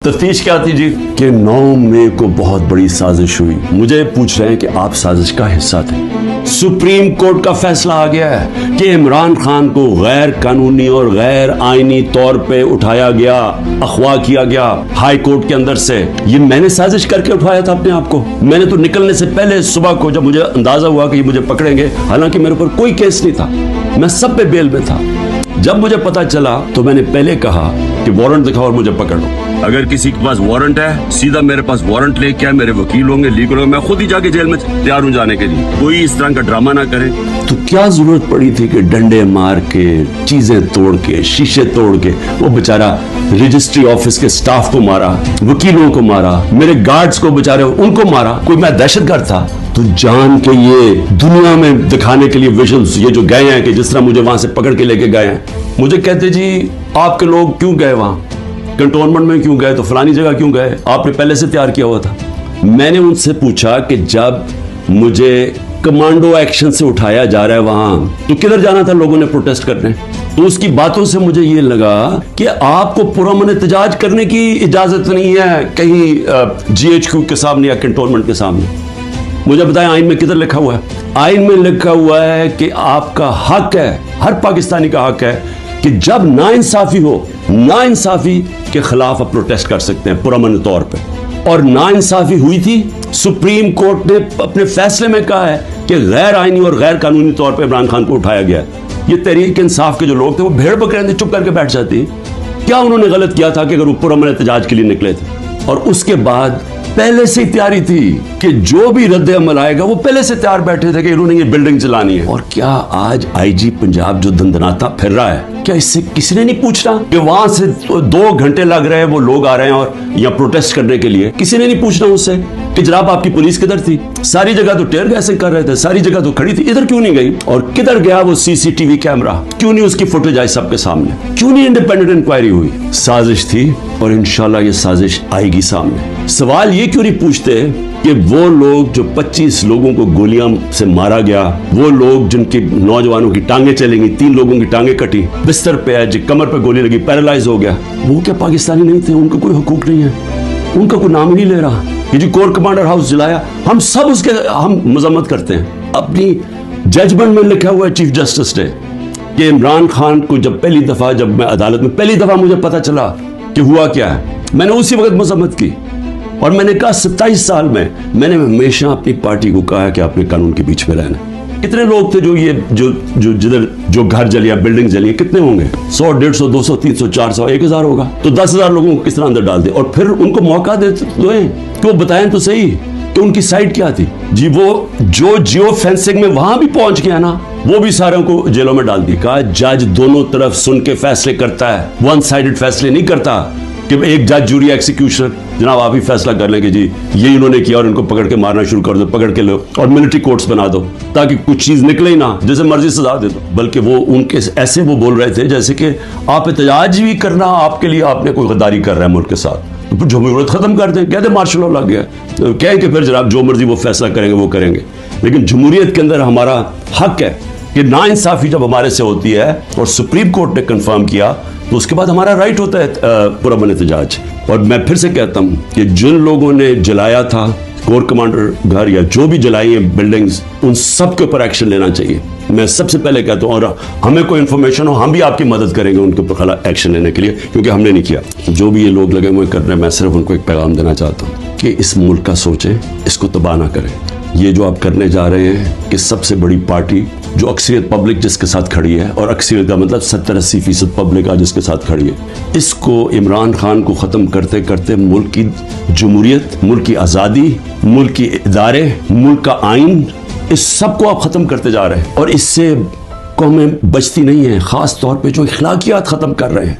तफ्तीश क्या थी जी कि 9 मई को बहुत बड़ी साजिश हुई। मुझे पूछ रहे हैं कि आप साजिश का हिस्सा थे। सुप्रीम कोर्ट का फैसला आ गया है कि इमरान खान को गैर कानूनी और गैर आईनी तौर पे उठाया गया, अगवा किया गया हाई कोर्ट के अंदर से। ये मैंने साजिश करके उठाया था अपने आप को। मैंने तो निकलने से पहले सुबह को जब मुझे अंदाजा हुआ कि मुझे पकड़ेंगे, हालांकि मेरे ऊपर कोई केस नहीं था, मैं सब पे बेल में था। जब मुझे पता चला तो मैंने पहले कहा कि वारंट दिखाओ और मुझे पकड़ लो। अगर किसी के पास वारंट है, सीधा मेरे पास वारंट लेके आए, मेरे वकील होंगे, लीगल होंगे, मैं खुद ही जाके जेल में तैयार हूं जाने के लिए। कोई इस तरह का ड्रामा ना करे। तो क्या जरूरत पड़ी थी कि डंडे मार के, चीजें तोड़ के, शीशे तोड़ के वो बेचारा रजिस्ट्री ऑफिस के स्टाफ को मारा, वकीलों को मारा, मेरे गार्ड्स को बेचारे उनको मारा। कोई मैं दहशतगर्द था? तो जान के ये दुनिया में दिखाने के लिए विजुअल्स ये जो गए हैं कि जिस तरह मुझे वहां से पकड़ के लेके गए हैं, मुझे कहते जी आपके लोग क्यों गए वहां, कंटोनमेंट में क्यों गए, तो फलानी जगह क्यों गए, आपने पहले से तैयार किया हुआ था। मैंने उनसे पूछा कि जब मुझे कमांडो एक्शन से उठाया जा रहा है वहां, तो किधर जाना था लोगों ने प्रोटेस्ट करने? तो उसकी बातों से मुझे ये लगा कि आपको पुरअमन एहतजाज करने की इजाजत नहीं है कहीं GHQ के सामने या कंटोनमेंट के सामने। मुझे बताएं आइन में किधर लिखा हुआ है? आइन में लिखा हुआ है कि आपका हक है, हर पाकिस्तानी का हक है कि जब नाइंसाफी हो, नाइंसाफी के खिलाफ आप प्रोटेस्ट कर सकते हैं पुरअमन तौर पे। और नाइंसाफी हुई थी, सुप्रीम कोर्ट ने अपने फैसले में कहा है कि गैर आईनी और गैर कानूनी तौर पे इमरान खान को उठाया गया। ये तहरीक इंसाफ के जो लोग थे वो भेड़ बकरे चुप करके बैठ जाती। क्या उन्होंने गलत किया था कि अगर वो पुरअमन एहतजाज के लिए निकले थे? और उसके बाद पहले से ही तैयारी थी कि जो भी रद्द अमल आएगा वो पहले से तैयार बैठे थे कि इन्होंने ये बिल्डिंग चलानी है। और क्या आज IG पंजाब जो दंदनाता फिर रहा है, क्या इससे किसी ने नहीं पूछना कि वहां से 2 घंटे लग रहे हैं, वो लोग आ रहे हैं और या प्रोटेस्ट करने के लिए? किसी ने नहीं पूछना उससे कि जनाब आपकी पुलिस किधर थी? सारी जगह तो टेयर गैसिंग कर रहे थे, सारी जगह तो खड़ी थी, इधर क्यों नहीं गई? और किधर गया वो CCTV कैमरा? क्यों नहीं उसकी फुटेज आई सबके सामने? क्यों नहीं इंडिपेंडेंट इंक्वायरी हुई? साजिश थी और इंशाल्लाह ये साजिश आएगी सामने। सवाल ये क्यों नहीं पूछते कि वो लोग जो 25 लोगों को गोलियां से मारा गया, वो लोग जिनकी नौजवानों की टांगे चली गई, 3 लोगों की टांगे कटी, बिस्तर पे है, कमर पे गोली लगी, पैरालाइज हो गया, वो क्या पाकिस्तानी नहीं थे? उनका कोई हुकूक नहीं है, उनका कोई नाम ही नहीं ले रहा। ये जो कोर कमांडर हाउस जलाया, हम सब उसके हम मजम्मत करते हैं। अपनी जजमेंट में लिखा हुआ है चीफ जस्टिस ने कि इमरान खान को जब पहली दफा, जब मैं अदालत में पहली दफा मुझे पता चला कि हुआ क्या है, मैंने उसी वक्त मजम्मत की और मैंने कहा 27 साल में मैंने हमेशा अपनी पार्टी को कहा कि आपने कानून के बीच में रहना। कितने लोग थे जो ये जो जिधर जो घर जलिया, बिल्डिंग जली, कितने होंगे? 100, 150, 200, 300, 400, 1000 होगा। तो 10,000 लोगों को किस तरह अंदर डाल दे और फिर उनको मौका दे दो कि वो बताएं तो सही कि उनकी साइड क्या थी। जी वो जो जियो फेंसिंग में वहां भी पहुंच गया ना, वो भी सारों को जेलों में डाल दी। कहा जज दोनों तरफ सुन के फैसले करता है, वन साइडेड फैसले नहीं करता कि एक जज, जूरी, एक्सिक्यूशनर जनाब आप ही फैसला कर लेंगे जी ये इन्होंने किया और इनको पकड़ के मारना शुरू कर दो, पकड़ के लो और मिलिट्री कोर्ट्स बना दो ताकि कुछ चीज निकले ही ना, जैसे मर्जी सजा दे दो। बल्कि वो उनके ऐसे वो बोल रहे थे जैसे कि आप एहतजाज भी करना आपके लिए आपने कोई गद्दारी कर रहा है मुल्क के साथ, तो फिर जमहूरियत खत्म कर दें, कहते मार्शल लॉ लग गया, तो कहें कि फिर जनाब जो मर्जी वो फैसला करेंगे वो करेंगे। लेकिन जमहूरियत के अंदर हमारा हक है कि नाइंसाफी जब हमारे से होती है और सुप्रीम कोर्ट ने कंफर्म किया तो उसके बाद हमारा राइट होता है पुरअमन एहतजाज। और मैं फिर से कहता हूं कि जिन लोगों ने जलाया था कोर कमांडर घर या जो भी जलाई है बिल्डिंग्स, उन सब के ऊपर एक्शन लेना चाहिए। मैं सबसे पहले कहता हूं और हमें कोई इन्फॉर्मेशन हो हम भी आपकी मदद करेंगे उनके ऊपर खिलाफ एक्शन लेने के लिए, क्योंकि हमने नहीं किया। जो भी ये लोग लगे हुए कर रहे हैं, मैं सिर्फ उनको एक पैगाम देना चाहता हूँ कि इस मुल्क का सोचें, इसको तबाह ना करें। ये जो आप करने जा रहे हैं कि सबसे बड़ी पार्टी जो अक्सरियत पब्लिक जिसके साथ खड़ी है, और अक्सरियत का मतलब 70-80% पब्लिक आज जिसके साथ खड़ी है, इसको इमरान खान को ख़त्म करते करते मुल्क की जमहूरियत, मुल्क की आज़ादी, मुल्क की इदारे, मुल्क का आइन, इस सब को आप ख़त्म करते जा रहे हैं और इससे कौमें बचती नहीं हैं, ख़ास तौर पे जो अखलाकियात ख़त्म कर रहे हैं।